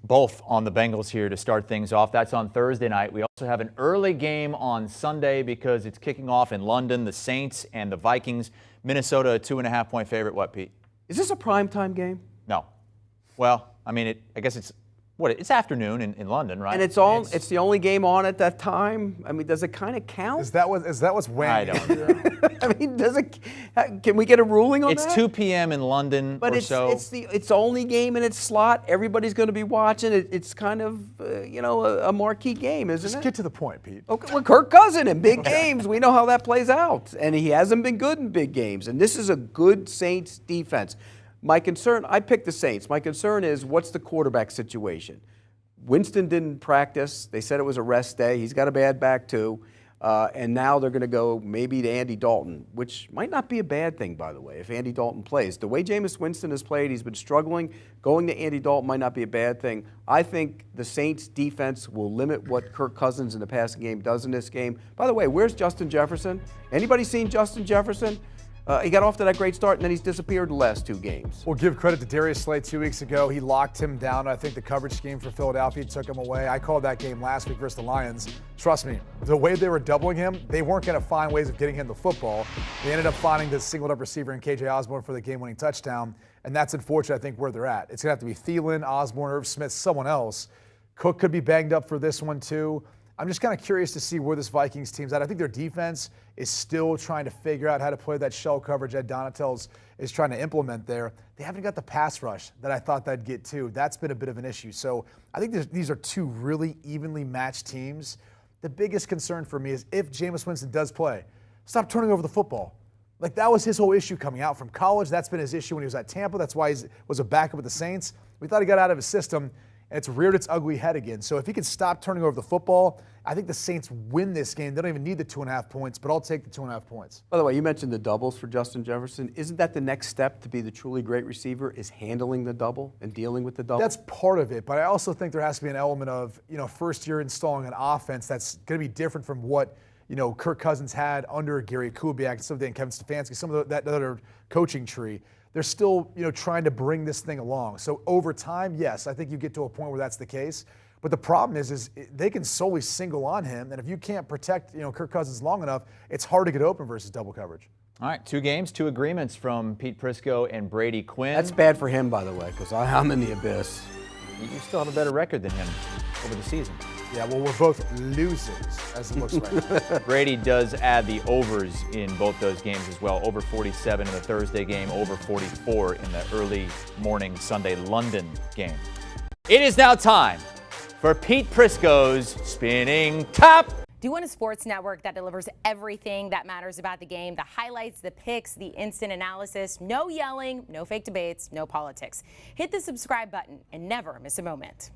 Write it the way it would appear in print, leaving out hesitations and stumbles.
both on the Bengals here to start things off. That's on Thursday night. We also have an early game on Sunday because it's kicking off in London, the Saints and the Vikings. Minnesota, a 2.5-point favorite. What, Pete? Is this a primetime game? No. Well, I mean, I guess it's afternoon in London, right? And it's the only game on at that time. I mean, does it kind of count? Is that what's weighing? I don't know. I mean, can we get a ruling on that? It's 2 p.m. in London but it's the only game in its slot. Everybody's going to be watching it. It's kind of a marquee game, isn't it? Just get to the point, Pete. Okay, well, Kirk Cousins in big games, we know how that plays out, and he hasn't been good in big games. And this is a good Saints defense. My concern, I picked the Saints. My concern is what's the quarterback situation? Winston didn't practice. They said it was a rest day. He's got a bad back too. And now they're going to go maybe to Andy Dalton, which might not be a bad thing, by the way, if Andy Dalton plays. The way Jameis Winston has played, he's been struggling. Going to Andy Dalton might not be a bad thing. I think the Saints defense will limit what Kirk Cousins in the passing game does in this game. By the way, where's Justin Jefferson? Anybody seen Justin Jefferson? He got off to that great start, and then he's disappeared the last 2 games. We'll give credit to Darius Slay 2 weeks ago. He locked him down. I think the coverage scheme for Philadelphia took him away. I called that game last week versus the Lions. Trust me, the way they were doubling him, they weren't going to find ways of getting him the football. They ended up finding the singled-up receiver in KJ Osborne for the game-winning touchdown, and that's unfortunate, I think, where they're at. It's going to have to be Thielen, Osborne, Irv Smith, someone else. Cook could be banged up for this one, too. I'm just kind of curious to see where this Vikings team's at. I think their defense is still trying to figure out how to play that shell coverage Ed Donatell's is trying to implement there. They haven't got the pass rush that I thought they'd get to. That's been a bit of an issue. So I think these are 2 really evenly matched teams. The biggest concern for me is if Jameis Winston does play, stop turning over the football. Like, that was his whole issue coming out from college. That's been his issue when he was at Tampa. That's why he was a backup with the Saints. We thought he got out of his system, and it's reared its ugly head again. So if he can stop turning over the football, I think the Saints win this game. They don't even need the 2.5 points, but I'll take the 2.5 points. By the way, you mentioned the doubles for Justin Jefferson. Isn't that the next step to be the truly great receiver, is handling the double and dealing with the double? That's part of it, but I also think there has to be an element of, first year installing an offense that's going to be different from what, Kirk Cousins had under Gary Kubiak, and Kevin Stefanski, some of that other coaching tree. They're still, trying to bring this thing along. So over time, yes, I think you get to a point where that's the case. But the problem is they can solely single on him, and if you can't protect, Kirk Cousins long enough, it's hard to get open versus double coverage. All right, 2 games, 2 agreements from Pete Prisco and Brady Quinn. That's bad for him, by the way, because I'm in the abyss. You still have a better record than him over the season. Yeah, well, we're both losers, as it looks like. Brady does add the overs in both those games as well. Over 47 in the Thursday game, over 44 in the early morning Sunday London game. It is now time for Pete Prisco's Spinning Top. Do you want a sports network that delivers everything that matters about the game? The highlights, the picks, the instant analysis, no yelling, no fake debates, no politics. Hit the subscribe button and never miss a moment.